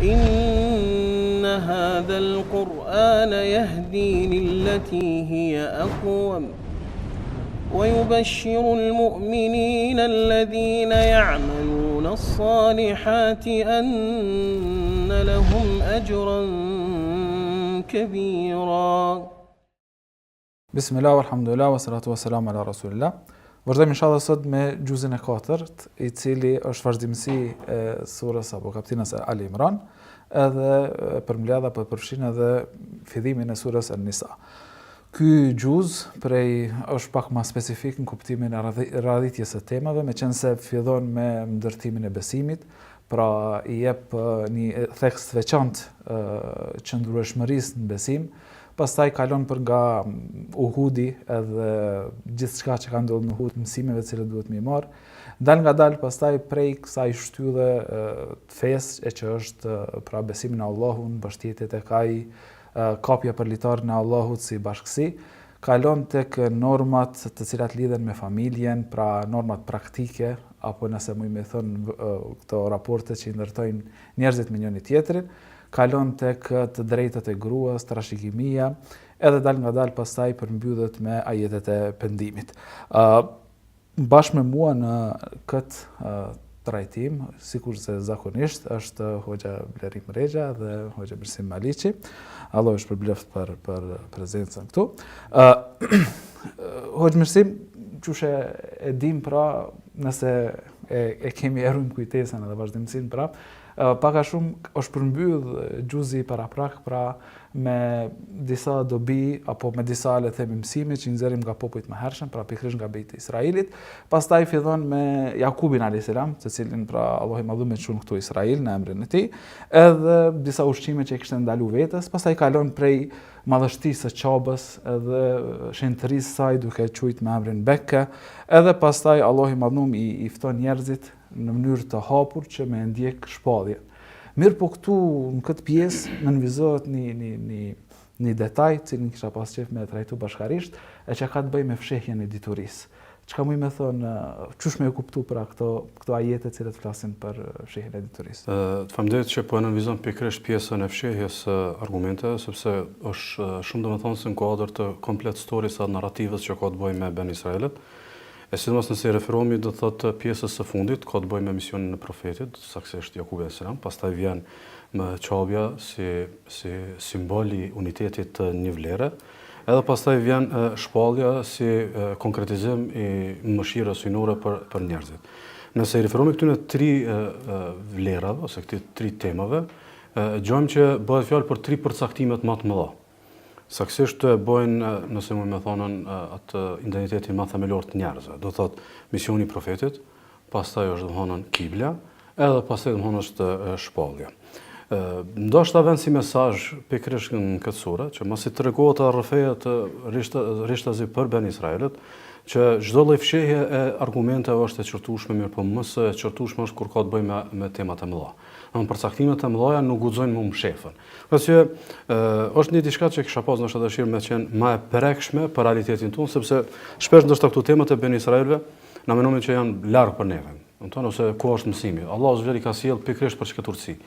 إن هذا القرآن يهدي للتي هي أقوم ويبشر المؤمنين الذين يعملون الصالحات أن لهم أجرا كبيرا. بسم الله والحمد لله والصلاة والسلام على رسول الله. Vazhdojmë inshallah sot me gjuzin e 4, i cili është vazhdimësi e surës apo kapitullës Ali Imran, edhe përmbledh apo përfshin edhe fillimin e surës An-Nisa. Ky gjuz është pak më specifik në kuptimin e radhitjes së temave, meqense fillon me ndërtimin e besimit, pra i jep një theks të veçantë qëndrueshmërisë në besim. Pastaj kalon për nga Uhudi edhe gjithçka që ka ndodhur në Uhud, mësimeve të cilat duhet më marr. Dal nga dal pastaj prej kësaj shtylle të fesë që është pra besimi në Allahun, mbështetjet tek ai, kapja për litarin e Allahut si bashkësi, kalon tek normat të cilat lidhen me familjen, pra normat praktike apo nëse mund të them këto raporte që i ndërtojnë njerëzit me njëri tjetrin. Kalon tek të drejtat e gruas, trashëgimia, edhe dal nga dal pastaj përmbyllet me ajetet e pendimit. Bashkë me mua në këtë trajtim, sikurse zakonisht, është Hoxha Blerim Rexha dhe Hoxha Mirsim Maliqi. Allah është përbleft për prezencën këtu. Hoxha Mirsim, qushe e dim pra, nëse e kemi erujmë kujtesën edhe vazhdimësinë pra, pak a shumë është përmbyll gjuzi paraprak pra me disa dobi apo me disa le të themi mësime që nxjerrim nga popujt më hershëm, pra pikërisht nga Bejt e Israilit. Pastaj fillon me Jakubin alayhis salam, të cilin pra Allahu i madhëm e çon këtu Israil në emrin e tij, edhe disa ushqime që i kishte ndaluar vetes. Pastaj kalon prej madhështisë së Qabës edhe shenjtërisë saj duke quajt me emrin Bekke, edhe pastaj Allahu i madhëm i fton njerëzit në mënyrë të hapur që me ndjek shpalljen. Mirë po këtu në këtë pjesë nënvizohet një detaj cilin kisha pas qef me trajtu bashkarisht, e që ka të bëj me fshehjen e diturisë. Çka muj me thonë, çush me e kuptu pra këto ajete cilat flasin për fshehjen e diturisë? Të falemnderit që po analizon pikërisht pjesën e fshehjes argumenteve, sepse është shumë domethënëse në kuadër të komplet storisë atë narrativës që ka të bëjë me Ben Israelit. E sidomos nëse referohemi do të thotë pjesës së fundit, ka të bëjë me misionin e profetit, saktësisht Jakubi alayhis salam, pastaj vjen me çabja si simboli unitetit të një vlere, edhe pastaj vjen shpallja si konkretizim i mëshirës hyjnore për njerëzit. Nëse i referohemi këtyre tri vlerave ose këtyre tri temave, gjojmë që bëhet fjalë për tri përcaktime më të mëdha. Saktësisht të bojnë, nëse më me thonën, atë identitetin më themelor të njerëzve. Do thotë misioni i profetit, pastaj është domthonë kibla, edhe pastaj domthonë është shpallja. Ndoshta vjen si mesazh pikërisht në këtë sure, që mos i tregohet rrëfeja të rishtazi për Ben Israelit, që çdo lloj fshehje e argumenteve është e qortueshme, mirë po më së qortueshme është kur ka të bëjë me tema të mëdha. Domthonë përcaktimet e mëdha nuk guxojnë më shefën. Pasi është një diçka që kisha pas ndoshta dëshirë me qenë më e prekshme për realitetin tonë, sepse shpesh ndoshta këto temat e Ben Israelve na mendojmë që janë larg për neve. Domthonë ose ku është mësimi. Allahu subhanahu ka sjell pikërisht për çka turci.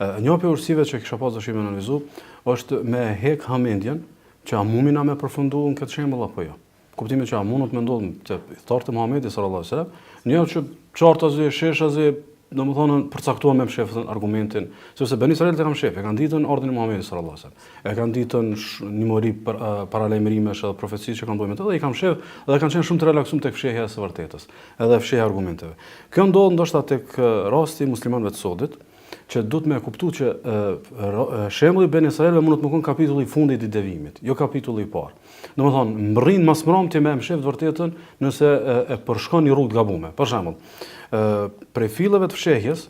Një prej urtësive që kisha pas dëshirë me analizu është me hek hamendjen që a mumi na me përfundu në këtë shembull apo jo. Kuptimi që a mundot me ndodhë të thtartë e Muhamedit sallallahu alaihi wasallam, një që qartazi, sheshazi, domethënë përcaktuar me shefën argumentin, sepse Ben Israelit e kanë shef, e kanë ditën ordrin e Muhamedit sallallahu alaihi wasallam. E kanë ditën një mori paralajmërimesh edhe profecitë që kanë bënë me të, dhe i kanë shef dhe kanë qenë shumë të relaksuar tek fshehja e së vërtetës, edhe fshehja e argumenteve. Kjo ndodh ndoshta tek rasti muslimanëve të sodit, që duhet me kuptu që shembulli Ben Israelve mund të më konë kapitulli i fundit i devimit, jo kapitulli i parë. Domethënë, mbërrin mas mbrëmje me shef të vërtetën nëse e përshkon një rrugë të gabuar. Për shembull, prej filleve të fshehjes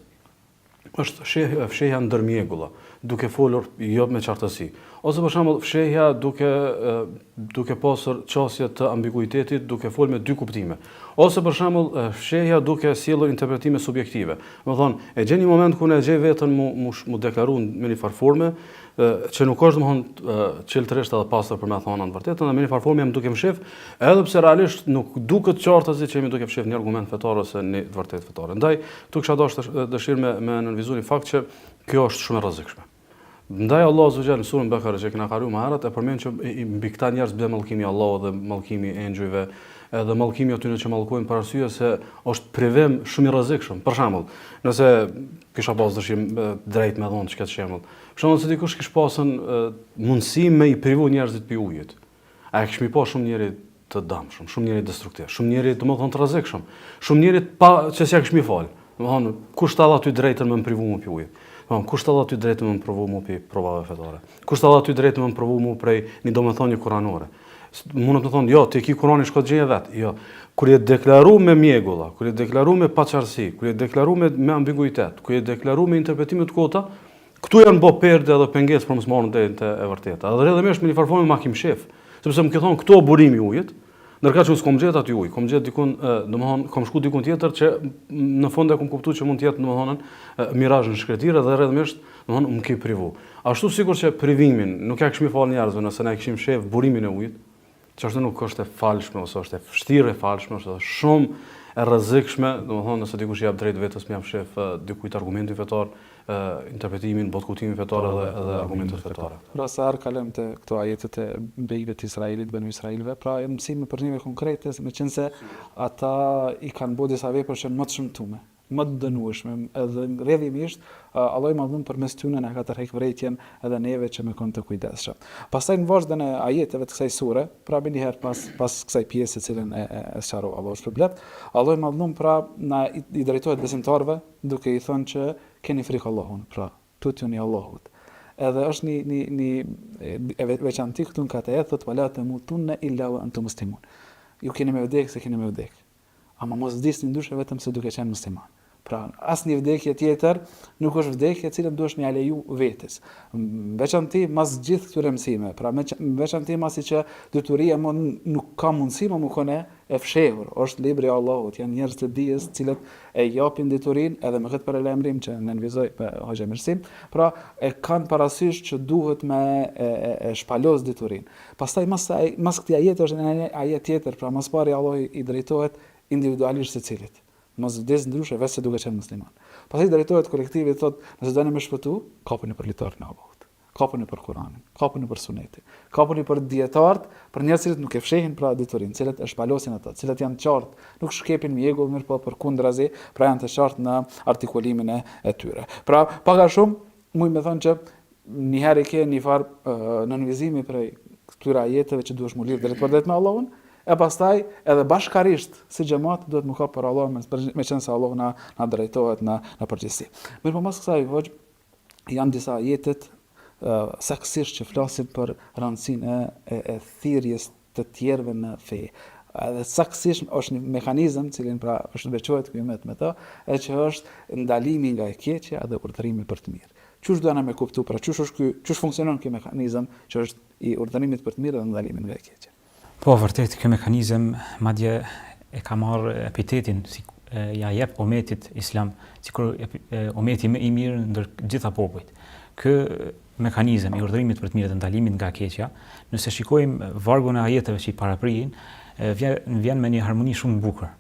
është fshehja ndërmjegulla, duke folur jo me qartësi. Ose për shembull fshehja duke pasur çështje të ambiguitetit, duke folur me dy kuptime. Ose për shembull fshehja duke sjellur interpretime subjektive. Do thonë, e gjen një moment ku ne gjej veten mu deklaruar me një farforme që nuk është domethënë qeltërisht edhe pastër për me thonë në vërtetë, në një farforme jam duke mshef, edhe pse realisht nuk duket qartë asgjë që jemi duke mshef një argument fetar ose një të vërtetë fetare. Ndaj, tu kisha dëshirë me nënvizu një fakt që kjo është shumë e rrezikshme. Ndaj Allah azza wa jalla në surën Bekare që kena kaluar më herët e përmend që mbi këta njerëz bie mallkimi i Allahut dhe mallkimi i engjëjve, edhe mallkimi atyre që mallkojnë për arsye se është privim shumë i rrezikshëm. Për shembull, nëse kisha pas dëshirë drejt me dhënë çka shembull. Për shembull, se dikush kish pasën mundësi me i privu njerëzit pi ujit. A e kish mi pa shumë njerëz të dëmshëm, shumë njerëz destruktiv, shumë njerëz domethënë të rrezikshëm, shumë njerëz që s'ja kish mi fal. Domethënë, kush ta dha ty drejtën me privu mu pi ujit? Kush ta dha ty drejtën me provu mu pi provave fetare? Kush ta dha ty drejtën me provu mu prej një domethënie kuranore? Mund të thonë, jo, ti ki Kurani shko gjeje vetë. Jo. Kur je deklaruar me mjegulla, kur je deklaruar me paqartësi, kur je deklaruar me ambiguitet, kur je deklaruar me interpretime të kota, këtu janë bë perde edhe pengesë për mos marrën drejtën e vërtetë. Edhe rrjedhëmisht me një farformë ma kim shef, sepse më ke thonë këto burimi i ujit, ndërkaq që s'kom gjetë aty ujë, kom gjetë dikun, domethënë kom shku dikun tjetër që në fund e kom kuptuar që mund të jetë domethënë mirazh në shkretirë dhe rrjedhëmisht domethënë më ke privu. Ashtu sikur që privimin nuk ja kishim fal njerëzve nëse na kishim shef burimin e ujit, që ashtu nuk është e falshme ose është e vështirë e falshme, është shumë e rrezikshme, domethënë nëse dikush jap drejt vetes më jap shef dikujt argumentin fetar, interpretimin, botkutimin fetar edhe argumentet fetare. Pra sa herë kalojmë te këto ajetet e bejve të Izraelit, banu Izraelve, pra janë mësime për neve konkrete, meqense ata i kanë bërë disa vepra që më të shëmtuara, më të dënueshme, edhe rrjedhimisht Allahu i madhun përmes tyre na ka tërheq vërejtjen edhe neve që me kon të kujdesshëm. Pastaj në vazhdim e ajeteve të kësaj sure, pra më njëherë pas kësaj pjese të cilën e sqaroi Allahu shpërblet, Allahu i madhun pra na i drejtohet besimtarëve duke i thënë që keni frikë Allahun, pra tutuni Allahut. Edhe është një veçanti këtu në këtë ajet thotë wala tamutunna illa wa antum muslimun. Ju keni me vdekje se keni me vdekje. Ama mos vdisni ndryshe vetëm se duke qenë musliman. Pra, asnjë vdekje tjetër nuk është vdekje e cilën duhesh me leju vetes. Veçanti mas gjithë këtyre mësimeve, pra veçanti masi që detyria nuk ka mundësi më kone e fshehur, është libri i Allahut, janë njerëz të dijes, të cilët e japin detyrinë edhe me këtë paralajmërim që ne nënvizoj me Hoxha Mirësim, pra e kanë parasysh që duhet me e shpalos detyrinë. Pastaj mas këtij ajeti është një ajet tjetër, pra mas pari Allah i drejtohet individualisht secilit. Mos vdes ndryshe vetë se duke qenë musliman. Pastaj drejtohet kolektivit thotë, nëse doni me shpëtu, kapuni për litarin e Allahut. Kapuni për Kur'anin, kapuni për Sunetin, kapuni për dietarët, për njerëz që nuk e fshehin pra detyrinë, cilët e shpalosin ata, cilët janë të qartë, nuk shkepin mjegull, mirë po përkundrazi, pra janë të qartë në artikulimin e tyre. Pra pak a shumë muj me thonë që një herë ke një farë nënvizimi prej këtyre ajeteve që duhesh mu lidh drejt me Allahun, e pastaj edhe bashkarisht si xhamat duhet më kap për Allah me qenë se Allah na drejtohet në përgjithësi. Mirë po mas kësaj janë disa ajetet saktësisht që flasin për rëndësinë e thirrjes të tjerëve në fe. Edhe saktësisht është një mekanizëm cilin pra është veçohet ky umet me të, e që është ndalimi nga e keqja dhe urdhërimi për të mirë. Çush do na me kuptu pra çush funksionon ky mekanizëm që është i urdhërimit për të mirë dhe ndalimit nga e keqja. Po, vërtet, kjo mekanizëm madje e ka marrë epitetin, si ja jep umetit islam, sikur umeti më i mirë ndër gjitha popujt. Ky mekanizëm i urdhërimit për të mirë dhe ndalimit nga keqja, nëse shikojmë vargun e ajeteve që i paraprihin, vjen me një harmoni shumë bukur.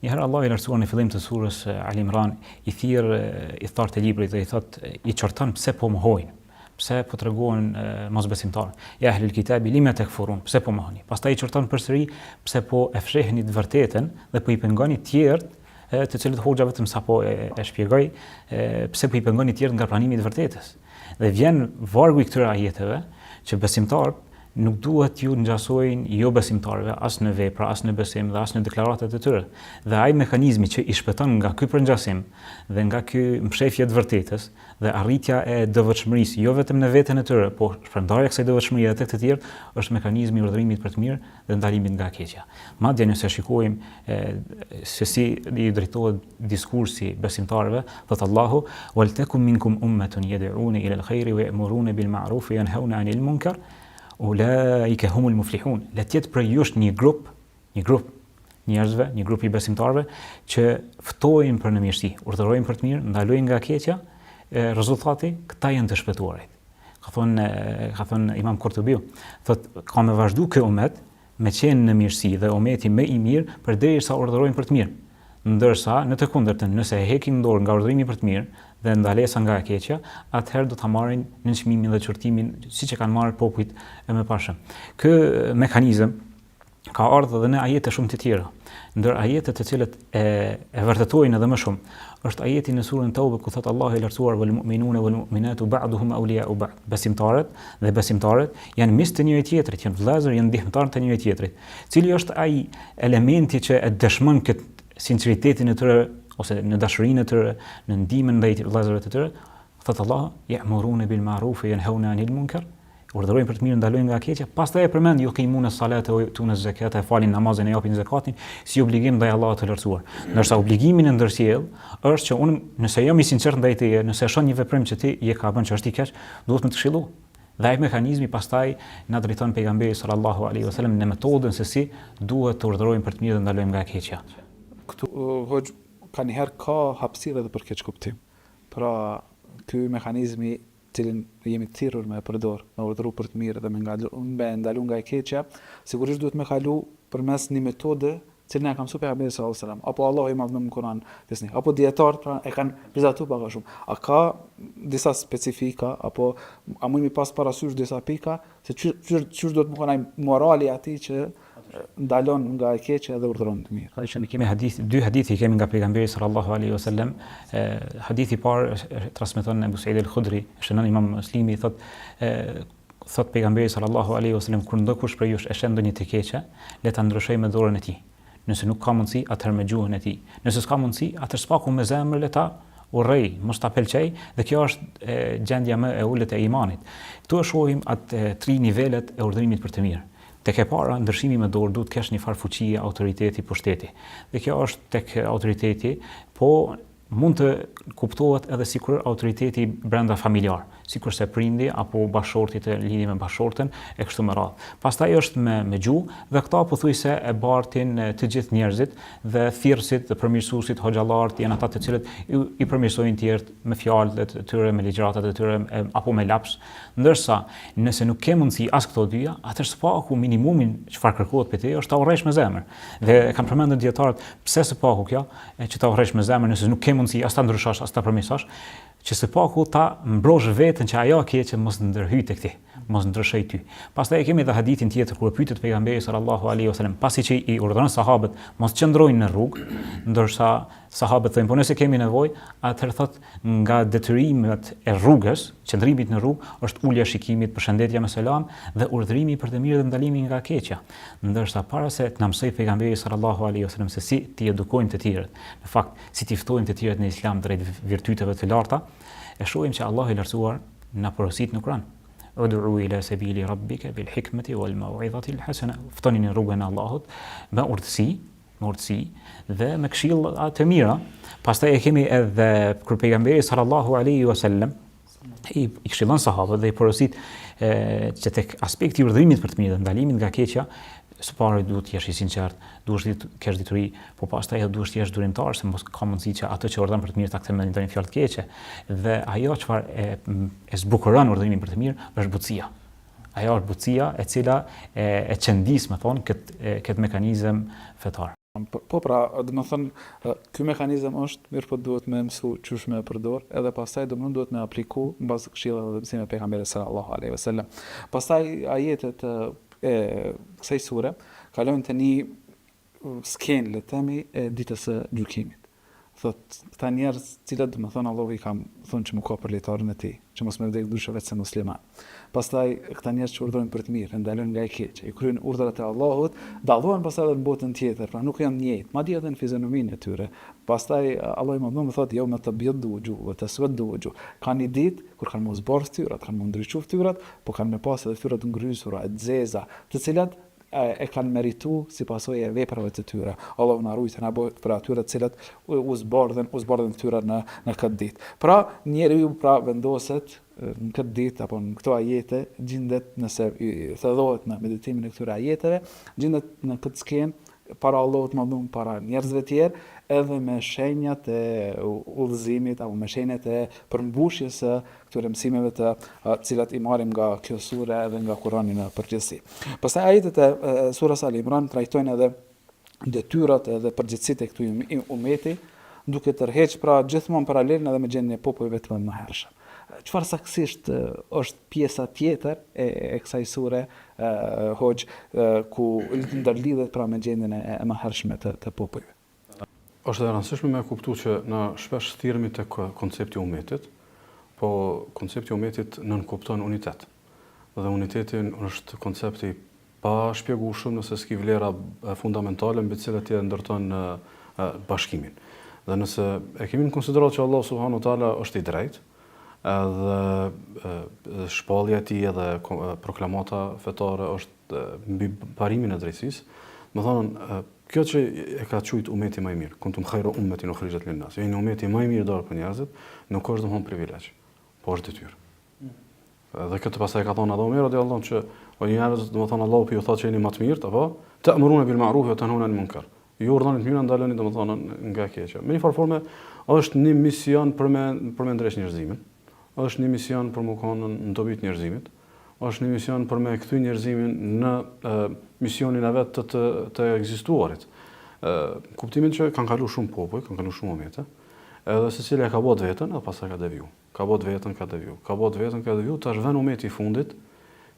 Njëherë Allah i lartësuar në fillim të surës Al Imran i thartë e librit dhe i thot i çorton pse po mohojnë. Pse po treguan mosbesimtar. Ja ahlul kitabi lima takfurun, pse po mohoni. Pastaj i çorton përsëri pse po e fshehni të vërtetën dhe po i pengoni të tjerë, të cilët Hoxha vetëm sapo e shpjegoi, pse po i pengoni të tjerë nga pranimi i të vërtetës. Dhe vjen vargu i këtyre ajeteve që besimtarët nuk duhet ju ngjasojnë jo besimtarëve as në vepra, as në besim dhe as në deklaratat e tyre. Dhe ai mekanizmi që i shpëton nga ky përngjasim dhe nga ky mshefje të vërtetës dhe arritja e devotshmërisë jo vetëm në veten e tyre, por shpërndarja e kësaj devotshmërie edhe tek të tjerë, është mekanizmi i urdhërimit për të mirë dhe ndalimit nga keqja. Madje nëse shikojmë se si i drejtohet diskursi besimtarëve, thot Allahu: "Wal takum minkum ummatun yad'una ila al-khairi wa ya'muruna bil ma'ruf wa yanhauna 'anil munkar." Ulaika humul muflihun. Le të jetë për jush një grup njerëzve, një grup i besimtarëve që ftojnë për në mirësi, urdhërojnë për të mirë, ndalojnë nga keqja, rezultati këta janë të shpëtuarit. Ka thonë Imam Kurtubiu, thotë ka me vazhdu ky umet me qenë në mirësi dhe umeti më i mirë përderisa urdhërojnë për të mirë. Ndërsa në të kundërtën, nëse hekin dorë nga urdhërimi për të mirë dhe ndalesa nga e keqja, atëherë do ta marrin nënçmimin dhe çortimin siç e kanë marrë popujt e mëparshëm. Ky mekanizëm ka ardhur edhe në ajete shumë të tjera. Ndër ajetet të cilët e vërtetojnë edhe më shumë është ajeti në surën Tauba ku thotë Allahu i lartësuar wal mu'minuna wal mu'minatu ba'duhum awliya'u ba'd. Besimtarët dhe besimtarët janë miq të njëri tjetrit, janë vëllezër, janë ndihmëtar të njëri tjetrit. Cili është ai elementi që e dëshmon këtë sinqeritetin e tyre ose në dashurinë e tyre, në ndihmën ndaj vëllezërve të tyre? Thotë Allahu ya'muruna bil ma'ruf wa yanhauna 'anil munkar. Urdhërojnë për të mirë, ndalojnë nga keqja. Pastaj e përmend yuqimuna salata wa yutuna zakata, falin namazin e japin zakatin si obligim ndaj Allahut të lartësuar. Ndërsa obligimin e ndërsjell është që unë nëse jam i sinqert ndaj teje, nëse shon një veprim që ti je ka bën që është i keq, duhet më të këshilloj. Dhe ai mekanizmi pastaj na drejton pejgamberi sallallahu alaihi wasallam në metodën se si duhet të urdhërojmë për të mirë dhe ndalojmë nga keqja. Këtu hoj kanë herë ka hapësirë edhe për keq kuptim. Pra ky mekanizmi cilin jemi të thirrur me përdor, me urdhëru për të mirë dhe me ndalu nga e keqja, sigurisht duhet me kalu përmes një metode cilën e ka mësuar pejgamberi sallallahu alajhi wasallam, apo Allahu i madhëm në Kur'an, apo dietarët pra e kanë prezantuar pak a shumë. A ka disa specifika apo a mund mi pas parasysh disa pika se çu do të më konaj morali atij që ndalon nga e keqja dhe urdhëron të mirë. Që ne kemi dy hadithi kemi nga pejgamberi sallallahu alaihi wasallam. Hadithi i parë transmeton Abu Sa'id al-Khudri, shënon Imam Muslimi, thot pejgamberi sallallahu alaihi wasallam, kur ndokush prej jush e shën ndonjë të keqe, le ta ndryshojë me dorën e tij. Nëse nuk ka mundësi, atëherë me gjuhën e tij. Nëse s'ka mundësi, atëherë spaku me zemër le ta urrej, mos ta pëlqej, dhe kjo është gjendja më e ulët e imanit. Këtu e shohim atë tri nivelet e urdhërimit për të mirë. Tek e para, ndryshimi me dorë duhet kesh një farë fuqie, autoriteti, pushteti. Dhe kjo është tek autoriteti, po mund të kuptohet edhe sikur autoriteti brenda familjar, sikur se prindi apo bashorti të lidhje me bashortën e kështu me radhë. Pastaj është me gjuhë dhe këta pothuajse e bartin të gjithë njerëzit dhe thirrësit dhe përmirësuesit, hoxhallarët janë ata të cilët i përmirësojnë tjerët me fjalët e tyre, me ligjëratat e tyre apo me laps. Ndërsa nëse nuk ke mundësi as këto dyja, atëherë spaku minimumin çfarë kërkohet prej teje është ta urrësh me zemër. Dhe kanë përmendur dietarët pse spaku kjo, që ta urrësh me zemër nëse nuk ke mundësi as ta ndryshosh as ta përmirësosh, që spaku ta mbrosh veten që ajo keqe mos ndërhyj tek ti, mos ndryshoj ty. Pastaj kemi edhe hadithin tjetër kur e pyetet pejgamberi sallallahu alaihi wasallam, pasi që i urdhëron sahabët mos qëndrojnë në rrugë, ndërsa sahabët thonë po nëse kemi nevojë, atëherë thot nga detyrimet e rrugës, qëndrimit në rrugë është ulja e shikimit, përshëndetja me selam dhe urdhërimi për të mirë dhe ndalimi nga keqja. Ndërsa para se të na mësoj pejgamberi sallallahu alaihi wasallam se si ti edukojnë të tjerët, në fakt si ti ftojnë të tjerët në Islam drejt virtyteve të larta, e shohim që Allahu i lartësuar na porosit në Kur'an. Ud'u ila sabili rabbika bil hikmati wal maw'izati al hasana. Ftoni në rrugën e Allahut me urtësi dhe me këshilla të mira. Pastaj e kemi edhe kur pejgamberi sallallahu alaihi wasallam i këshillon sahabët dhe i porosit që tek aspekti i urdhërimit për të mirë dhe ndalimit nga keqja, së pari duhet të jesh i sinqert, duhet të kesh dituri, po pastaj edhe duhet të jesh durimtar, se mos ka mundësi që ato që urdhon për të mirë ta kthejmë në ndonjë fjalë të keqe. Dhe ajo çfarë e zbukuron urdhërimin për të mirë është butësia. Ajo është butësia e cila e çendis, më thon, këtë mekanizëm fetar. Po pra, do të thënë, ky mekanizëm është mirë, po duhet me mësu çush me përdor, edhe pastaj duhet me apliku mbas këshillave dhe mësimeve të pejgamberit sallallahu alaihi wasallam. Pastaj ajetet e kësaj sure kalojnë të një skenë, le të themi, e ditës së gjykimit. Thot, këta njerëz cilët do të thonë Allahu i ka thonë që më ka për lejtarin e tij, që mos më vdek dusha vetë se musliman. Pastaj këta njerëz që urdhërojnë për të mirë, ndalojnë nga e keqja, i kryejnë urdhrat e Allahut, dallohen pastaj edhe në botën tjetër, pra nuk janë njëjtë, madje edhe në fizionominë e tyre. Pastaj Allahu më vonë thotë, "Jo me të bjëddu wujuh, wa taswaddu wujuh." Kanë një ditë kur kanë mos bërë fytyrat, kanë mos ndriçuar fytyrat, po kanë me pas edhe fytyrat ngrysura, të zeza, të cilat e kanë meritu si pasojë e veprave të tyre. Allahu na ruajtë na bëj për atyre të cilat u zbardhen fytyrat në këtë ditë. Pra njeriu pra vendoset në këtë ditë apo në këto ajete gjendet, nëse i thëdhohet në meditimin e këtyre ajeteve, gjendet në këtë skenë para Allahut madhum, para njerëzve tjerë, edhe me shenjat e udhëzimit apo me shenjat e përmbushjes së këtyre mësimeve të cilat i marrim nga kjo sure edhe nga Kurani në përgjithësi. Pastaj ajetet e surës Ali Imran trajtojnë edhe detyrat edhe përgjegjësitë e këtij umeti, duke tërheq pra gjithmonë paralelin edhe me gjendjen e popujve të mëhershëm. Çfarë saktësisht është pjesa tjetër e kësaj sure, Hoxh, ku ndërlidhet pra me gjendjen e mëhershme të popujve? Është e rëndësishme me kuptuar që na shpesh thirremi tek koncepti i umetit, po koncepti i umetit nënkupton unitet. Dhe unitetin është koncepti pa shpjegueshëm nëse s'ki vlera fundamentale mbi të cilat ndërton bashkimin. Dhe nëse e kemi në konsiderat që Allah subhanahu wa taala është i drejtë, edhe shpallja e tij edhe proklamata fetare është mbi parimin e drejtësisë, më thonë kjo që e ka thujt umeti më i mirë, kuntum khayra ummetin ukhrijat lin-nas. Jeni umeti më i mirë dorë për njerëzit, nuk është domthon privilegj, po është detyrë. Dhe këtë pastaj ka thonë Allahu mirë radiallahu që o njerëz, domethënë Allahu ju thotë që jeni më të mirët, apo ta'muruna bil ma'ruf wa tanhauna 'anil munkar. Ju urdhoni të mirën, ndaloni domethënë nga e keqja. Me një farë forme është një mision për me ndresh njerëzimin. Është një mision për më konë në dobi të njerëzimit. Është një mision për me kthy njerëzimin në misionin e vet të ekzistuarit. Kuptimin që kanë kaluar shumë popull, kanë kaluar shumë umete, edhe secili ka bot veten, edhe pastaj ka deviju. Ka bot veten, ka deviju, tash vjen umeti i fundit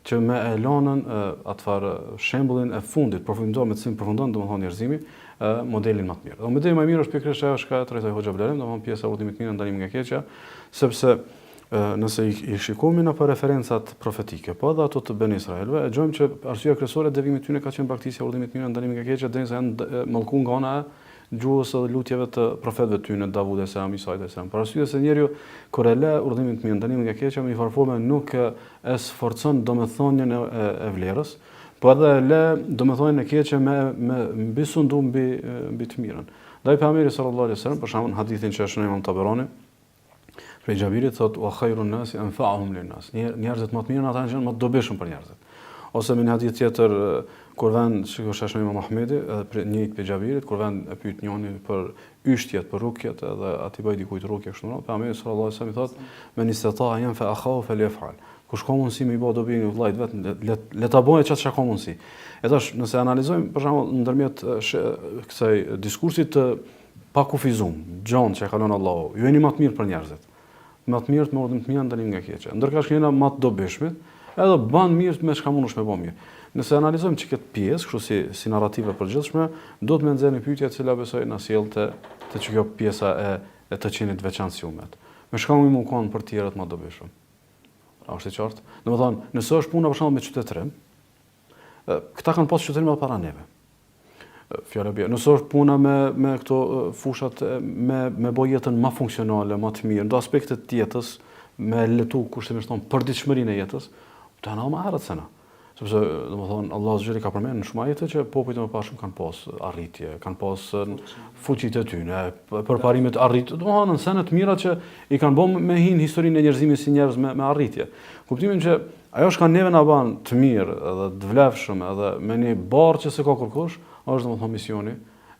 që me e lanën atëfar shembullin e fundit, përfundon me të cilin përfundon domethënë njerëzimi modelin më të mirë. Dhe modeli më i mirë është pikërisht ajo që trajtoi Hoxha Blerem, domethënë pjesa e urdhimit të mirë ndalimi nga keqja, sepse nëse i shikojmë në për referencat profetike, po edhe ato të Ben Israelve, e gjojmë që arsyeja kryesore e devimit tyre ka qenë baktisja e urdhimit të mirë ndalimi nga keqja, derisa janë mallkuar nga ana e gjuhës edhe lutjeve të profetëve tyre, Davud e selam, Isa e selam. Për arsye se njeriu kur e lë urdhimin të mirë ndalimin nga keqja, me një farë forme nuk e sforcon domethënien e vlerës, po edhe lë domethënien e keqe me mbi sundu mbi të mirën. Ndaj pejgamberi sallallahu alaihi wasallam, për shembull hadithin që shënon Imam Taberani, prej Xhabirit thotë wa khairun nasi anfa'uhum lin-nas. Njerëzit më të mirë ata që më të dobishëm për njerëzit. Ose me një hadith tjetër kur vend shikosh Imam Ahmedi, edhe një prej Xhabirit, kur vend e pyet njëri për yshtjet, për rukjet, edhe aty bëj dikujt rukje kështu më. Pejgamberi sallallahu alaihi wasallam i thotë men istata'a yanfa akhahu falyaf'al. Kush ka mundësi me i bë dobin i vllajt vet, le ta bëjë çfarë ka mundësi. E tash nëse analizojmë për shembull ndërmjet kësaj diskursit të pakufizum, gjon që ka lënë Allahu, ju jeni më të mirë për njerëzit. Më të mirët me urdhëm të mirë ndalim nga keqja. Ndërkaq jena më të dobishmit, edhe ban mirë me çka mundesh me bë mirë. Nëse analizojmë çka këtë pjesë, kështu si narrative përgjithshme, do të më nxjerrni pyetja e cila besoj na sjell te kjo pjesa e të qenit veçantë si umet. Me çka më mundon për të tjerët më dobishëm. A është e qartë? Domethënë, nëse është puna për shembull me qytetërim, këta kanë pasur qytetërim edhe para neve. Fjala bie. Nëse është puna me këto fushat me bë jetën më funksionale, më të mirë, ndo aspektet të jetës, me letu kushtimisht tonë përditshmërinë e jetës, do ana më harrat sena. Sepse domethënë Allahu xheri ka përmendur në shumë ajete që popujt më pashëm kanë pas arritje, kanë pas fuqitë e tyre, përparimet arritje, domethënë sena të mira që i kanë bën me hin historinë e njerëzimit si njerëz me arritje. Kuptimin që ajo që kanë neve na bën të mirë edhe të vlefshëm edhe me një barë që s'ka kurkush, është domethënë misioni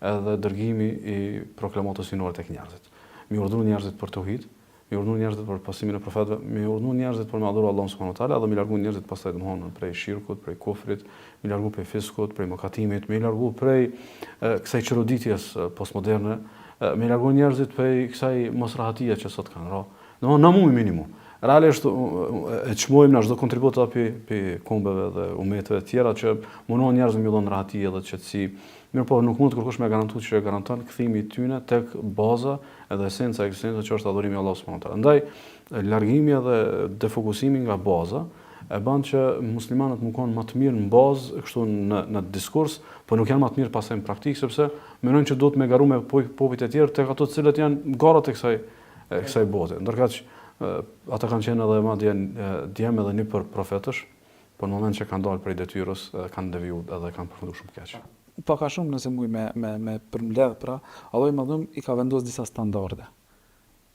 edhe dërgimi i proklamatës sinore tek njerëzit. Mi urdhëron njerëzit për tauhid, mi urdhëron njerëzit për pasimin e profetëve, mi urdhëron njerëzit për me adhuruar Allahun subhanuhu wa taala dhe mi larguan njerëzit pastaj domethënë prej shirkut, prej kufrit, mi larguan prej fiskut, prej mëkatimit, mi larguan prej kësaj çroditjes postmoderne, mi larguan njerëzit prej kësaj mosrahatie që sot kanë rënë. Domethënë na mund minimum. Realisht e çmojmë na çdo kontribut aty kombeve dhe umeteve të tjera që mundon njerëz me dhënë rahati edhe qetësi. Mirë po nuk mund të kërkosh me garantu që garanton kthimi i tyre tek baza edhe esenca e ekzistencës që është adhurimi i Allahut subhanuhu wa taala. Andaj largimi edhe defokusimi nga baza e bën që muslimanët mundon më të mirë në bazë kështu në diskurs, por nuk janë më të mirë pastaj në praktikë sepse mendojnë që duhet me garu me popujt e tjerë tek ato të cilët janë garat e kësaj bote. Ndërkaq ata kanë qenë edhe madje djem edhe një për profetësh, por në moment që kanë dalë prej detyrës kanë devijuar edhe kanë përfunduar shumë keq. Pak a shumë nëse muj me përmbledh pra, Allahu i Madhëm i ka vendosur disa standarde.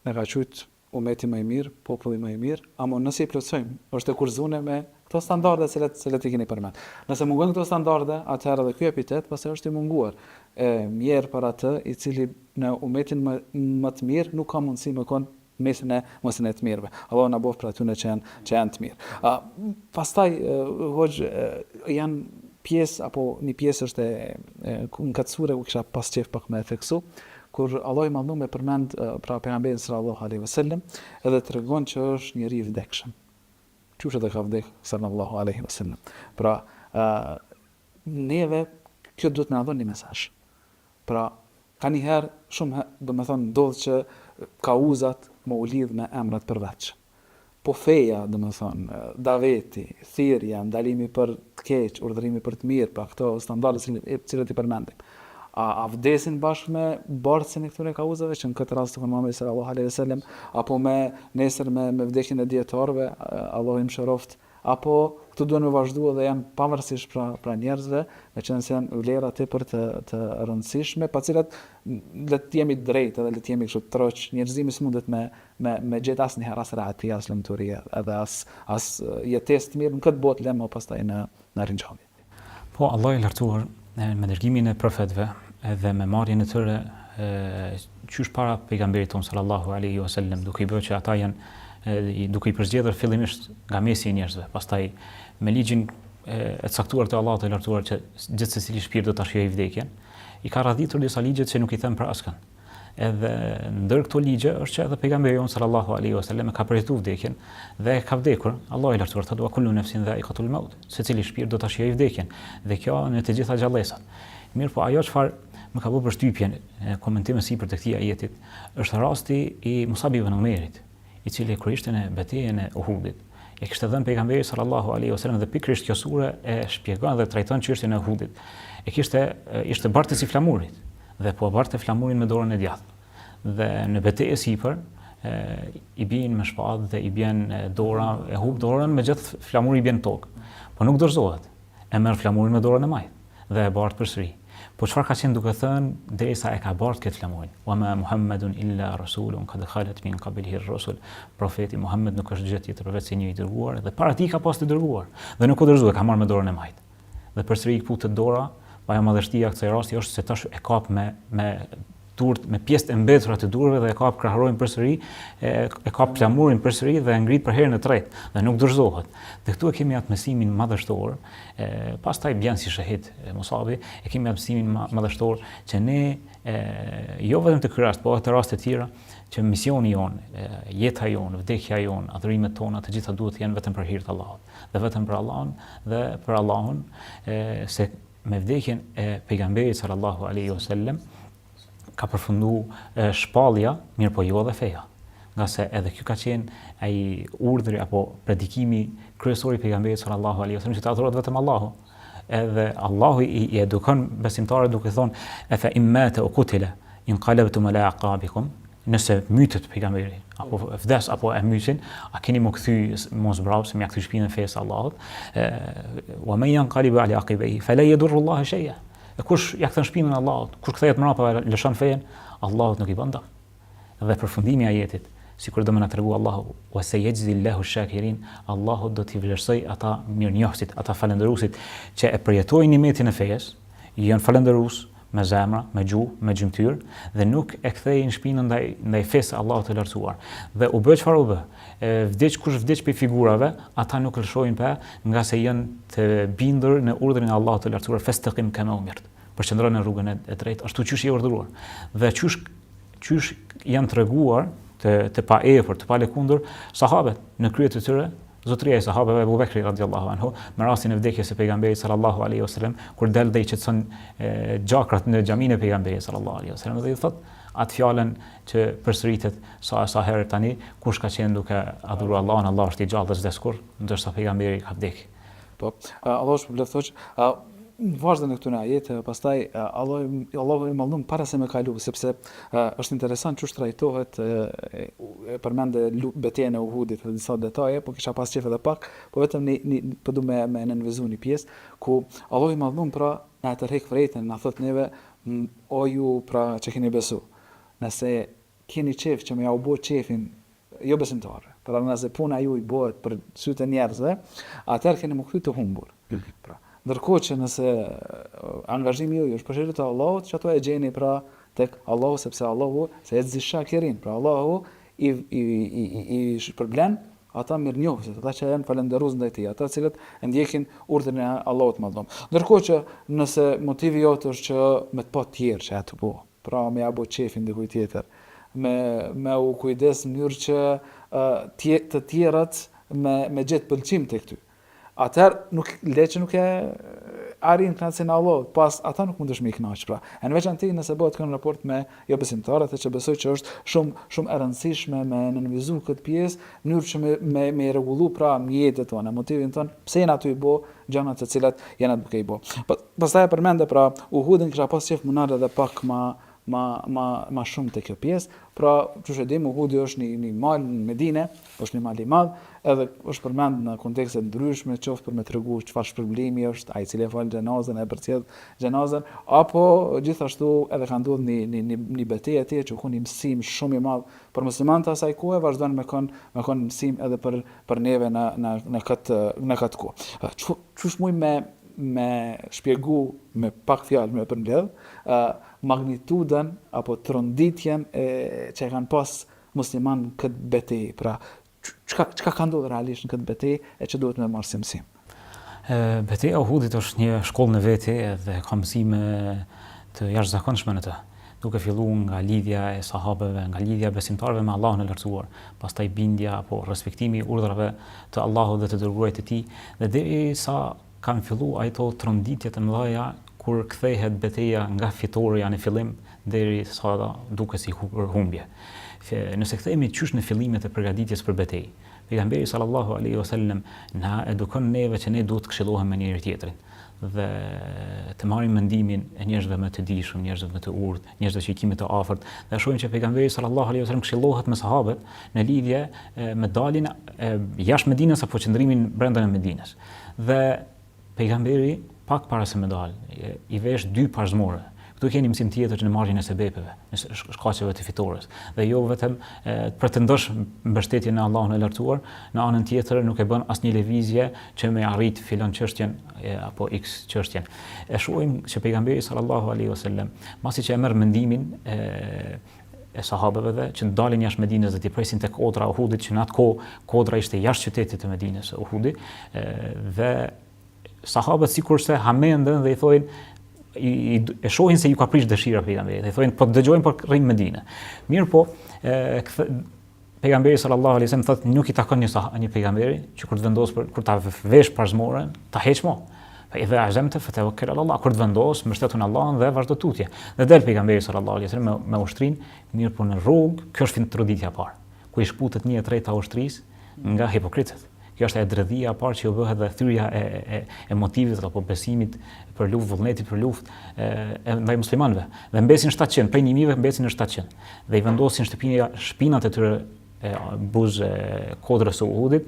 Ne ka thujt umeti më i mirë, populli më i mirë, ama nëse i plotësojmë, është e kurzuar me këto standarde cilat i keni përmend. Nëse mungojnë këto standarde, atëherë edhe ky epitet pastaj është i munguar. Mirë për atë i cili në umetin më të mirë nuk ka mundësi më kon mesin e mosin e të mirëve. Allah na bëf për atyre që janë të mirë. Pastaj janë pjesë apo një pjesë është në këtë sure ku kisha pas qef pak me theksu, kur Allah i madhnuar përmend pra pejgamberin sallallahu alaihi wasallam edhe tregon që është njeri i vdekshëm. Qysh edhe ka vdek sallallahu alaihi wasallam. Pra neve kjo duhet na dhoni një mesazh. Pra ka një herë shumë domethënë ndodh që kauzat më u lidh me emrat përveç. Po feja, domethënë, daveti, thirrja, ndalimi për të keq, urdhërimi për të mirë, pra këto standarde cilët i përmendim. A vdesin bashkë me bartësin e këtyre kauzave, që në këtë rast të Muhamedi sallallahu alaihi wasallam, apo nesër me vdekjen e dietarëve, Allahu i mëshiroft, apo këtu duhen me vazhdu edhe janë pavarësisht pra njerëzve, meqenëse janë vlera tepër të rëndësishme, pa cilat le të jemi drejtë edhe le të jemi kështu troq, njerëzimi s'mundet me gjetë asnjëherë as rahati, as lumturi, edhe as jetesë të mirë në këtë botë, lemo pastaj në rinxhamje. Po Allah i lartuar me dërgimin e profetëve edhe me marrjen e tyre qysh para pejgamberit ton sallallahu alaihi wasallam, duke i bërë që ata janë duke i përzgjedhur fillimisht nga mesi i njerëzve, pastaj me ligjin e caktuar të Allahut të lartuar që gjithë secili shpirt do ta shijojë vdekjen, i ka radhitur disa ligje që nuk i them për askën. Edhe ndër këto ligje është që edhe pejgamberi jon sallallahu alaihi wasallam ka përjetuar vdekjen dhe ka vdekur. Allahu i lartuar thotë kullu nafsin dha'iqatul maut. Secili shpirt do ta shijojë vdekjen. Dhe kjo në të gjitha gjallësat. Mirë, po ajo çfarë më ka bërë përshtypjen komentime sipër të këtij ajetit është rasti i Musab ibn Umerit, i cili kur ishte në betejën e Uhudit, e kishte dhënë pejgamberi sallallahu alaihi wasallam dhe pikërisht kjo sure e shpjegon dhe trajton çështjen e Uhudit. Ishte bartës i flamurit dhe po barte flamurin me dorën e djathtë. Dhe në betejë sipër i bien me shpatë dhe i bien dora, e hub dorën me gjithë flamuri i bien tokë. Po nuk dorëzohet. E merr flamurin me dorën e majtë dhe e bart përsëri. Po çfarë ka qenë duke thënë derisa e ka bart këtë flamurin? Wa ma Muhammedun illa rasulun qad khalat min qablihi ar-rusul. Profeti Muhammed nuk është gjë tjetër përveç se një i dërguar dhe para tij ka pas të dërguar dhe nuk u dorëzoi, ka marrë me dorën e majtë. Dhe përsëri i kputet dora, pa madhështia e kësaj rasti është se tash e kap me durt, me pjesët e mbetura të durve dhe e kap kraharorin përsëri, e kap flamurin përsëri dhe e ngrit për herën e tretë dhe nuk dorëzohet. Dhe këtu e kemi atë mësimin madhështor, pastaj bjen si shahid Musabi, e kemi atë mësimin madhështor që ne jo vetëm të ky rast, po edhe të raste të tjera që misioni jon, jeta jon, vdekja jon, adhurimet tona të gjitha duhet të jenë vetëm për hir të Allahut, dhe vetëm për Allahun dhe për Allahun, se me vdekjen e pejgamberit sallallahu alaihi wasallam ka përfunduar shpallja, mirë po jo edhe feja. Nga se edhe kjo ka qenë ai urdhri apo predikimi kryesor i pejgamberit sallallahu alaihi wasallam që të adhurohet vetëm Allahu. Edhe Allahu i edukon besimtarët duke thonë afa immata u qutila inqalabtum ala aqabikum. Nëse mytet pejgamberi apo vdes apo e mytin, a keni më kthy mos bravo se më kthy shpinën e fesë Allahut. Wa man yanqalibu ala aqibihi fala yadurru Allah shay'a. Kush ja kthen shpinën Allahut, kush kthehet mbrapa lëshon fen, Allahut nuk i bën dëm. Dhe përfundimi i ajetit, sikur do më na tregu Allahu wa sayajzi Allahu ash-shakirin, Allahu do t'i vlerësoj ata mirënjohësit, ata falëndëruesit që e përjetojnë nimetin e fesë, janë falëndërues me zemra, me gjuhë, me gjymtyr dhe nuk e kthejnë shpinën ndaj fesë Allahut të lartësuar. Dhe u bë çfarë u bë? Kush vdeq pe figurave, ata nuk lëshojnë pa, nga se janë të bindur në urdhrin e Allahut të lartësuar, fastaqim kama umirt. Përqendron në rrugën e drejtë, ashtu siç i urdhëruar. Dhe çysh janë treguar të pa epër, të pa lëkundur sahabët në krye të tyre, zotëria e sahabëve Abu Bekri radhiyallahu anhu, me rastin e vdekjes së pejgamberit sallallahu alaihi wasallam, kur dal dhe i qetson gjakrat në xhaminë e pejgamberit sallallahu alaihi wasallam dhe i thot atë fjalën që përsëritet sa herë tani, kush ka qenë duke adhuruar Allahun, Allah është i gjallë dhe s'vdeskur, ndërsa pejgamberi ka vdekur. Po, Allah shpëlbëftoj, vazhdo në këto ajete, pastaj Allahu i mallum para se me kalu, sepse është interesant çu trajtohet përmendë betejën e Uhudit dhe disa detaje, po kisha pas qef edhe pak, po vetëm po du me nënvizu një pjesë ku Allahu i mallum pra na tërheq vërejtën, na thot neve o ju pra që keni besu. Nëse keni qef që me ja u bë qefin jo besimtare. Pra nëse puna ju i bëhet për sytë e njerëzve, atëherë keni më kthy të humbur. Pra, ndërkohë që nëse angazhimi juaj është për hir të Allahut, që ato e gjeni pra tek Allahu, sepse Allahu se e shakirin, pra Allahu i shpërblen ata mirënjohësit, ata që janë falënderues ndaj tij, ata cilët e ndjekin urdhrin e Allahut më dhom. Ndërkohë që nëse motivi jot është që me të pa tjerë që atë bëu, pra me apo çefin dikujt tjetër, me u kujdes në mënyrë që të tjerat me gjetë pëlqim tek ty. Atëherë nuk e arrin kënaqësinë e Allahut, pas ata nuk mundesh me i kënaq pra. E në veçantë nëse bëhet kënd raport me jo besimtarët, atë që besoj që është shumë e rëndësishme me nënvizu këtë pjesë, në mënyrë që me rregullu pra mjetet tona, motivin ton, pse janë aty i bë gjërat të cilat janë duke i bë. Pastaj përmende pra Uhudin kisha pas qef munal edhe pak ma shumë të kjo pjesë, pra që shedim Uhudi është një mal në Medine, është një mal i madh, edhe është përmend në kontekste ndryshme, qoftë për me tregu çfarë shpërblimi është, ai i cili fal xhenazën, e përcjell xhenazën, apo gjithashtu edhe ka ndodhur një betejë atje që ka një mësim shumë i madh për muslimanët e asaj kohe, vazhdon me kon mësim edhe për neve në këtë kohë. Çush me shpjegu me pak fjalë me përmbledh magnitudën apo tronditjen që kanë pas musliman këtë betejë. Pra, çka ka ndodhur realisht në këtë betejë e që duhet me marrë si mësim? Betejë e Uhudit është një shkollë në vete dhe ka mësime të jashtëzakonshme në të. Duke filluar nga lidhja e sahabeve, nga lidhja e besimtarëve me Allahun e Lartësuar, pastaj bindja apo respektimi i urdhrave të Allahut dhe të dërguarit të tij, dhe derisa kanë filluar ato tronditje të mëdha kur kthehet betejë nga fitoria në fillim derisa duket si humbje. Nëse kthehemi qysh në fillimet e përgatitjes për betejë, pejgamberi sallallahu alaihi wasallam na edukon neve që ne duhet të këshillohemi me njëri tjetrin dhe të marrim mendimin e njerëzve më të dijshëm, njerëzve më të urtë, njerëzve që i kemi të afërt. Dhe shohim që pejgamberi sallallahu alaihi wasallam këshillohet me sahabët në lidhje me daljen jashtë Medinës apo qëndrimin brenda në Medinës. Dhe pejgamberi pak para se me dalë i vesh 2 parzmore. Këtu keni mësim tjetër që në marrjen e sebepeve, në shkaqeve të fitores, dhe jo vetëm pretendosh mbështetjen në Allahun e Lartësuar, në anën tjetër nuk e bën asnjë lëvizje që me arrit filon çështjen apo x çështjen. E shohim që pejgamberi sallallahu alaihi wasallam, pasi që e merr mendimin e sahabeve që dalin jashtë Medinës dhe t'i presin tek kodra e Uhudit, që në atë kohë kodra ishte jashtë qytetit të Medinës, Uhudi, dhe sahabët sikurse hamendën dhe i thonë e shohin se ju ka prish dëshira pejgamberit. Dhe thonë po dëgjojmë por rrim Medinë. Mirë po, pejgamberi sallallahu alaihi wasallam thotë nuk i takon një pejgamberi që kur të vendos kur ta vesh parzmorën, ta heq mo. Fa idha azamta fatawakkal ala Allah, kur të vendos mbështetu në Allahun dhe vazhdo tutje. Dhe del pejgamberi sallallahu alaihi wasallam me ushtrinë, mirë po në rrugë, kjo është tronditja e parë, ku i shputet 1/3 e ushtrisë nga hipokritët. Kjo është e dredhia e parë që u bëhet dhe thyrja e motivit apo besimit për luftë, vullnetit për luftë ndaj muslimanëve. Dhe mbesin 700, prej 1000 mbesin në 700. Dhe i vendosin shpinat e tyre buz kodrës së Uhudit,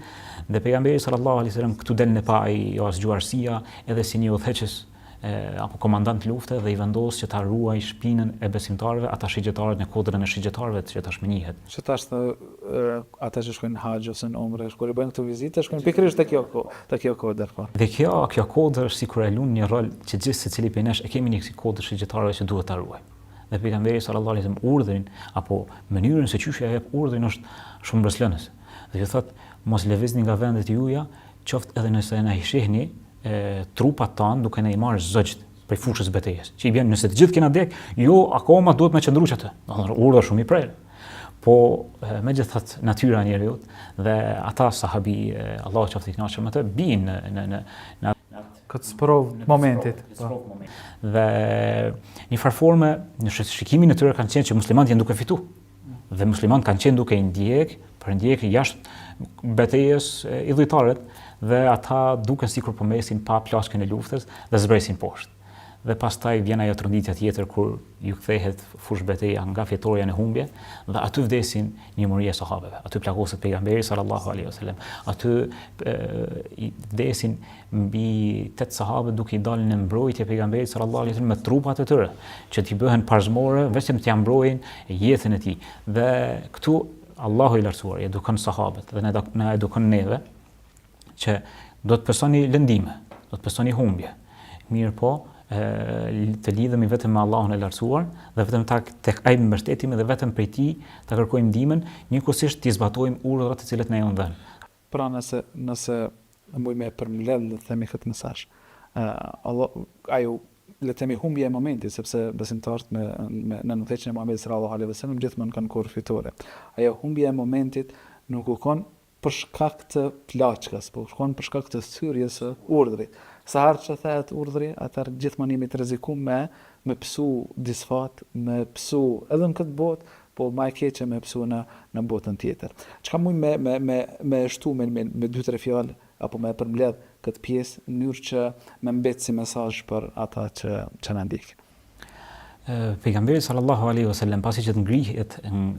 dhe pejgamberi sallallahu alaihi wasallam këtu del në pa i asgjuarësia edhe si një udhëheqës apo komandant lufte, dhe i vendos që ta ruaj shpinën e besimtarëve, ata shigjetarët në kodrën e shigjetarëve që tashmë njihet. Që tash ata që shkojnë në haxh ose në umre, kur i bëjnë këto vizite, shkojnë pikërisht te kjo kodër. Dhe kjo kodër sikur e lun një rol që gjithë secili prej nesh e kemi një kodër shigjetarëve që duhet ta ruajmë. Dhe pejgamberi sallallahu alaihi wasallam urdhrin apo mënyrën se çysh ja jep urdhrin është shumë mbërslënës. Dhe ju thotë mos lëvizni nga vendet juaja, qoftë edhe nëse na i shihni trupat tanë duke ne i marrë zogjt prej fushës betejës. Që i bën nëse të gjithë kena dek, jo akoma duhet me qëndruq atë. Do urdhër shumë i prerë. Po megjithatë natyra e njeriu dhe ata sahabi Allahu qoftë i kënaqur me të bin në këtë sprov momentit. Dhe një farforme në shikimin e tyre kanë qenë që muslimanët janë duke fitu. Dhe muslimanët kanë qenë duke ndjek jashtë betejës idhujtarët, dhe ata duken sikur po mesin pa plaskën e luftës dhe zbresin poshtë. Dhe pastaj vjen ajo tronditja tjetër kur ju kthehet fush betejë nga fitoria në humbje, dhe aty vdesin një muri e sahabeve. Aty plagoset pejgamberi sallallahu alaihi wasallam. Aty vdesin mbi 8 sahabë duke i dalë në mbrojtje pejgamberit sallallahu alaihi wasallam me trupat e tyre, që t'i bëhen parzmore, vetëm t'ia mbrojnë jetën e tij. Dhe këtu Allahu i lartësuar i edukon sahabët dhe na edukon neve që do të personi lëndime, do të personi humbje. Mirë po, të lidhemi vetëm me Allahun e lartësuar dhe vetëm tek ai mbështetemi dhe vetëm prej tij ta kërkojmë ndihmën, njëkohësisht të zbatojmë urdhrat të cilat na janë dhënë. Pra nëse mbuj me përmbledh dhe themi këtë mesazh, ajo le të themi humbja e momentit, sepse besimtarët në udhëheqjen e Muhamedit sallallahu alaihi wasallam gjithmonë kanë kurrë fitore. Ajo humbja e momentit nuk u kon për shkak të plaçkës, por shkon për shkak të thyrjes së urdhrit. Sa herë që thehet urdhri, atëherë gjithmonë jemi të rrezikuar me psu disfat, me psu edhe në këtë botë, po më e keqe me psu në botën tjetër. Çka mund me shtu me 2-3 fjalë apo me përmbledh këtë pjesë në mënyrë që me mbet si mesazh për ata që na ndjekin. Pejgamberi sallallahu alaihi wasallam pasi që të ngrihet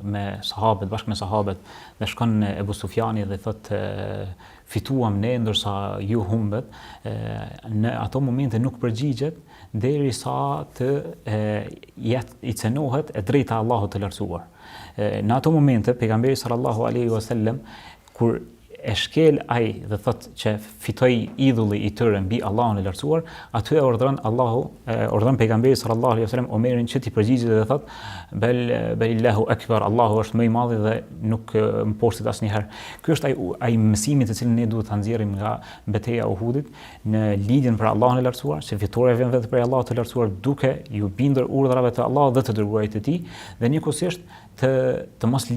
me sahabët, bashkë me sahabët, dhe shkon Ebu Sufjani dhe thotë fituam ne ndërsa ju humbët, në ato momente nuk përgjigjet derisa të i cenohet e drejta Allahut të lartësuar. Në ato momente pejgamberi sallallahu alaihi wasallam kur e shkel ai dhe thot që fitoi idhulli i tyre mbi Allahun e lartësuar, aty e urdhron pejgamberi sallallahu alaihi wasallam Omerin që t'i përgjigjet dhe thot belillahu akbar, Allahu është më i madh dhe nuk mposhtet asnjëherë. Ky është ai mësimi të cilin ne duhet ta nxjerrim nga betejë e Uhudit në lidhjen për Allahun e lartësuar, se fitoria vjen vetëm prej Allahut të lartësuar duke ju bindur urdhrave të Allahut dhe të dërguarit të tij, dhe njëkohësisht të mos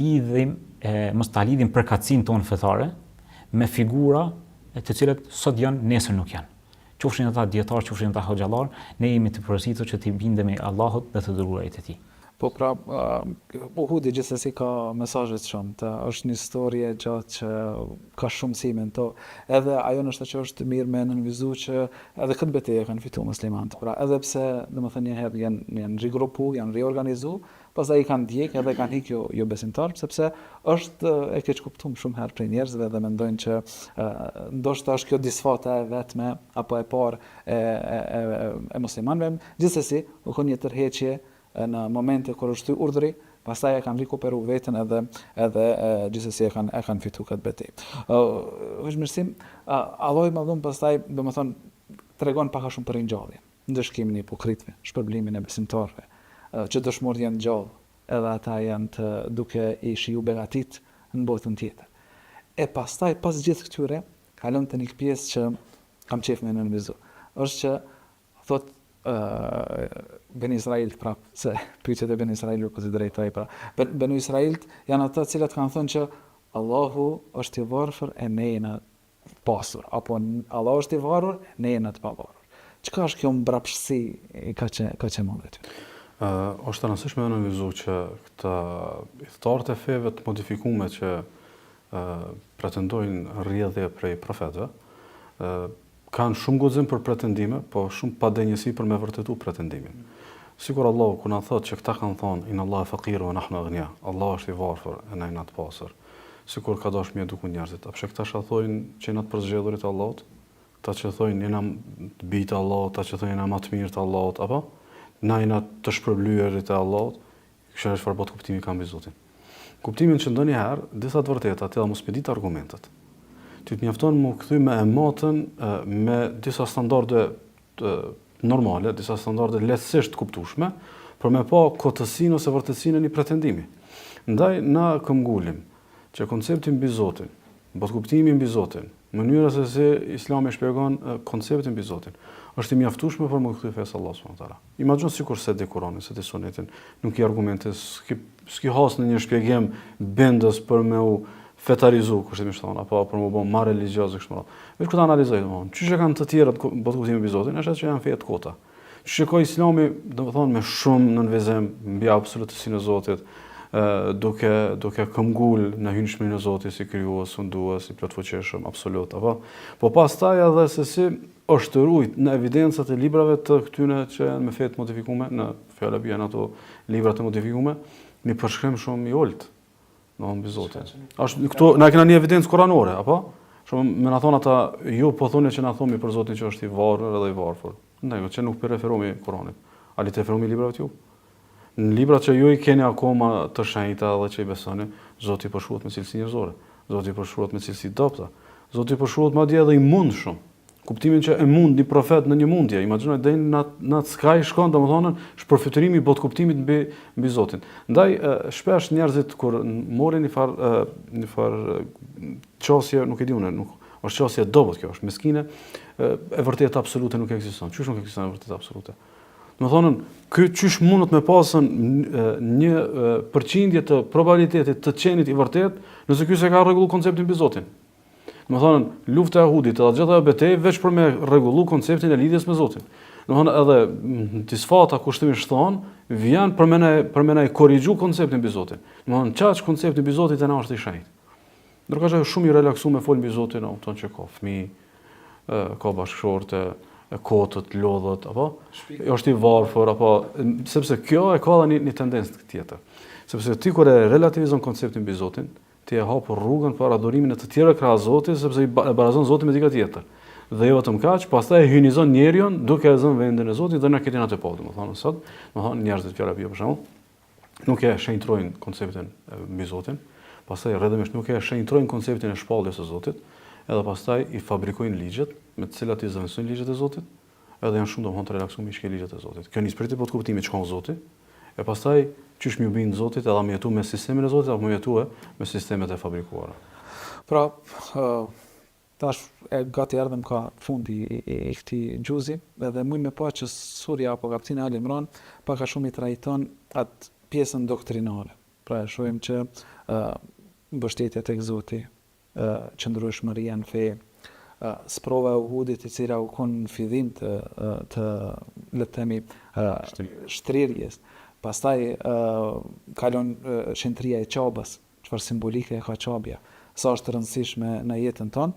ta lidhim përkatësinë tonë fetare me figura të cilat sot janë, nesër nuk janë. Qofshin ata dietar, qofshin ata hoxhallar, ne jemi të porositur që t'i bindemi Allahut dhe të dërguarit të tij. Po pra, Uhudi gjithsesi ka mesazhe të shumta, është një historie gjatë që ka shumë mësime në to. Edhe ajo nështë që është mirë me nënvizu që edhe këtë betejë kanë fituar muslimanët. Pra, edhe pse domethënë një herë janë rigrupu, janë riorganizu, pastaj i kanë ndjek edhe kanë ikë jo besimtar, sepse është e keq kuptuar shumë herë prej njerëzve dhe mendojnë që ndoshta është kjo disfata e vetme apo e parë e muslimanëve. Gjithsesi, u kon një tërheqje në momente kur është urdhri, pastaj e kanë rikuperu veten edhe gjithsesi e kanë fitu këtë betejë. Vëzhmirësim, Allahu më dhon pastaj, domethënë tregon pak a shumë për ringjalljen, ndëshkimin e hipokritëve, shpërblimin e besimtarëve, që dëshmorët janë gjallë, edhe ata janë duke i shiju begatit në botën tjetër. E pastaj pas gjithë këtyre, kalon te një pjesë që kam qejf me nënvizu. Është që thot Ben Israil, pra, se pyetjet e Ben Israilit po si drejtoj, pra. Ben Israilit janë ata të cilët kanë thënë që Allahu është i varfër e ne jena pasur, apo Allahu është i varur, ne jena të pavarur. Çka është kjo mbrapshtësi ka që mundet? Është të rëndësishme në analizu që këta idhëtarët e feve të modifikume që pretendojnë rrjedhje prej profetëve, kanë shumë guxim për pretendime, po shumë padenjësi për me vërtetu pretendimin. Sikur Allahu kur na thotë që këta kanë thonë inna Allahu faqir wa nahnu aghnia, Allah është i varfër e ne jena të pasur. Sikur ka dashur mi eduku njerëzit. A pse këta thojnë që jena të përzgjedhurit të Allahut, ata që thojnë jena të bijtë të Allahut, ata që thojnë jena më të mirë të Allahut, apo na jena të shpërblyerit të Allahut, kjo është çfarë kuptimi ka mbi Zotin. Kuptimin që ndonjëherë disa të vërteta atë mos me ditë argumentet. Ti të mjafton më kthy me ematën me disa standarde normale, disa standarde lehtësisht kuptueshme, për me pa kotësinë ose vërtetësinë e një pretendimi. Ndaj na këmbgulim që koncepti mbi Zotin, kuptimi mbi Zotin, mënyra se si Islami shpjegon konceptin mbi Zotin, është i mjaftueshme për më kthy fesë Allah subhanahu wa taala. Imagjino sikur se di Kur'anin, se di Sunetin, nuk i argumente, s'ki has në një shpjegim bendës për me u fetarizu, kushtet më thon, apo për më bë marrë religjioz kështu më radh. Vetë kur ta analizoj domthon, çish e kanë të tjerët kuptimin mbi Zotin, është atë që janë fe të kota. Shikoj Islami, domethënë me shumë nënvezim mbi absolutësinë e Zotit, duke këmbgul në hynshmërinë e Zotit si krijues, sundues, i plotfuqishëm absolut, apo po pastaj edhe se si është rujt në evidencat e librave të këtyre që janë me fe të modifikuar, në fjala janë ato libra të modifikuar, një përshkrim shumë i ulët. Në mbi Zotin. Këto na kena një evidencë kuranore, apo? Shumë më na thon ata, ju po thoni që na thomi për Zotin që është i varur edhe i varfër. Ndaj, që nuk për referohemi Kuranit. A li të referohemi librave të ju? Në librat që ju i keni akoma të shenjta dhe që i besoni, Zoti përshkruhet me cilësi njerëzore, Zoti përshkruhet me cilësi dobta, Zoti përshkruhet madje edhe i mundshëm. Kuptimin që e mund një profet në një mundje, imagjinoj deri në atë skaj shkon, domethënë shpërfytyrimi i bot kuptimit mbi Zotin. Ndaj shpesh njerëzit kur morin një far çështje, nuk e di unë, nuk është çështje e dobët kjo, është meskine, e vërtetë absolute nuk ekziston. Qysh nuk ekziston e vërtetë absolute? Domethënë, ky qysh mundet me pasën një përqindje të probabilitetit të qenit i vërtet, nëse ky se ka rregullu konceptin mbi Zotin. Domethënë, lufta e Uhudit edhe gjitha betejë veç për me rregullu konceptin e lidhjes me Zotin. Domethënë, edhe disfata kushtimi shton vjen për me na korrigju konceptin mbi Zotin. Domethënë, çaq koncepti mbi Zotin tani është i shenjtë. Ndërkohë që është shumë i relaksuar me fol mbi Zotin, kupton që ka fëmijë, ka bashkëshorte, kotët, lodhët, apo është i varfër, apo sepse kjo e ka edhe një tendencë tjetër. Sepse ti kur e relativizon konceptin mbi Zotin, ti e hap rrugën për adhurimin e të tjerë krahas Zotit, sepse i barazon Zotin me diçka tjetër. Dhe jo vetëm kaq, pastaj e hynizon njeriu duke e zënë vendin e Zotit dhe na ketin atë po, domethënë sot, domethënë njerëzit fjala për shembull, nuk e shenjtrojnë konceptin mbi Zotin, pastaj rrëdhëmisht nuk e shenjtrojnë konceptin e shpalljes së Zotit, edhe pastaj i fabrikojnë ligjet me të cilat i zëvendësojnë ligjet e Zotit, edhe janë shumë domethënë të relaksuar me shkel ligjet e Zotit. Kjo nis për të kuptimit çka është Zoti, e pastaj qysh më bind Zotit edhe më jetu me sistemin e Zotit apo më jetu me sistemet e fabrikuara. Pra, tash e gati erdhëm ka fundi i këtij xhuzi, edhe mund me pa që surja apo kapiteni Ali Imran pak a shumë i trajton atë pjesën doktrinale. Pra e shohim që mbështetja tek Zoti, qëndrueshmëria në fe, sprova e Uhudit e cila u kon në fillim të le të themi shtrirjes. Pastaj kalon shenjtria e Qabës, çfarë simbolike e ka Qabja, sa është rëndësishme në jetën tonë,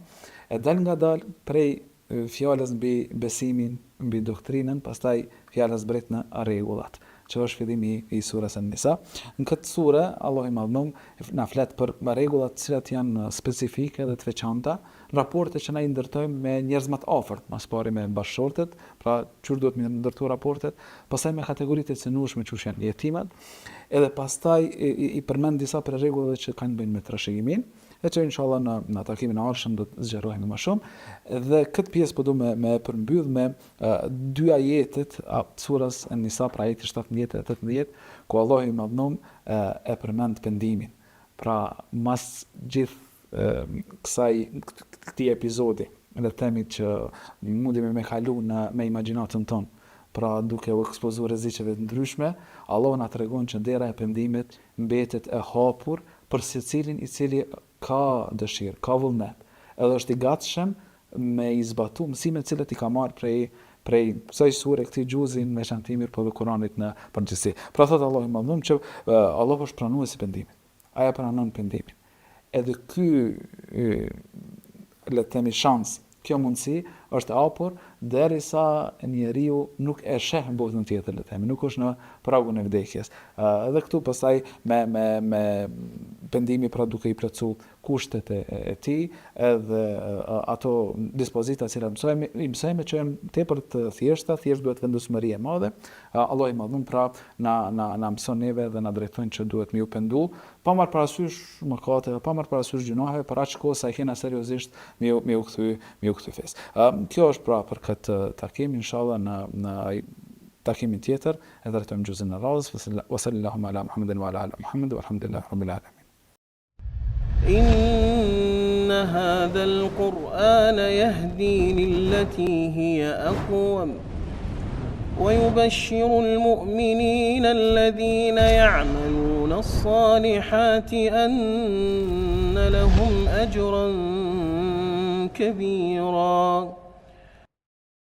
e dal ngadal prej fjalës mbi besimin, mbi doktrinën, pastaj fjalës drejt në rregullat, që është fillimi i surës An-Nisa. Në këtë sure Allahu i Madhërum na flet për rregullat të cilat janë specifike dhe të veçanta, raporte që na i ndërtojmë me njerëz më të afërt, mas pari me bashkëshortet, pra çu duhet të ndërtojmë raportet, pastaj me kategoritë të cënueshme që janë jetimat, edhe pastaj i përmend disa për rregullave që kanë bëjnë me trashëgimin, e që inshallah në takimin e ardhshëm do të zgjerohemi më shumë. Dhe këtë pjesë po du me përmbyll me dy ajetet të surës An-Nisa, pra ajeti 17 e 18, ku Allahu i Madhërum e përmend pendimin. Pra mas gjithë këtij epizodi, le të themi që mundemi me kalu me imagjinatën tonë, pra duke u ekspozuar rreziqeve të ndryshme, Allahu na tregon që dera e pendimit mbetet e hapur për secilin i cili ka dëshirë, ka vullnet, edhe është i gatshëm me i zbatu mësimet të cilat i ka marrë prej kësaj sure, këtij xhuzi me veçantimir për Kuranit në përgjithësi. Pra thot Allahu i Madhërum që Allahu është pranuesi i pendimit. Ai e pranon pendimin. Edhe ky le të themi shans, kjo mundësi është hapur derisa njeriu nuk e sheh botën tjetër, le të themi, nuk është në pragun e vdekjes. Edhe këtu pastaj me pendimi, pra duke i plotsu kushtet e tij, edhe ato dispozita që mësojmë që janë tepër të thjeshta, thjesht duhet vendosmëri e madhe. Allahu i Madhërum pra na mëson neve dhe na drejton që duhet me u pendu, pa marrë parasysh mëkate, pa marrë parasysh gjunahe, për aq kohë sa e kena seriozisht me u kthy fes. Kjo është pra për këtë takim, inshallah në takimin tjetër e drejtojmë xhuzin e radhës. Wa sallallahu ala Muhammedin wa ala ali Muhammed walhamdulillahi rabbil alamin. إن هذا القرآن يهدي للتي هي أقوم ويبشر المؤمنين الذين يعملون الصالحات أن لهم أجرا كبيرا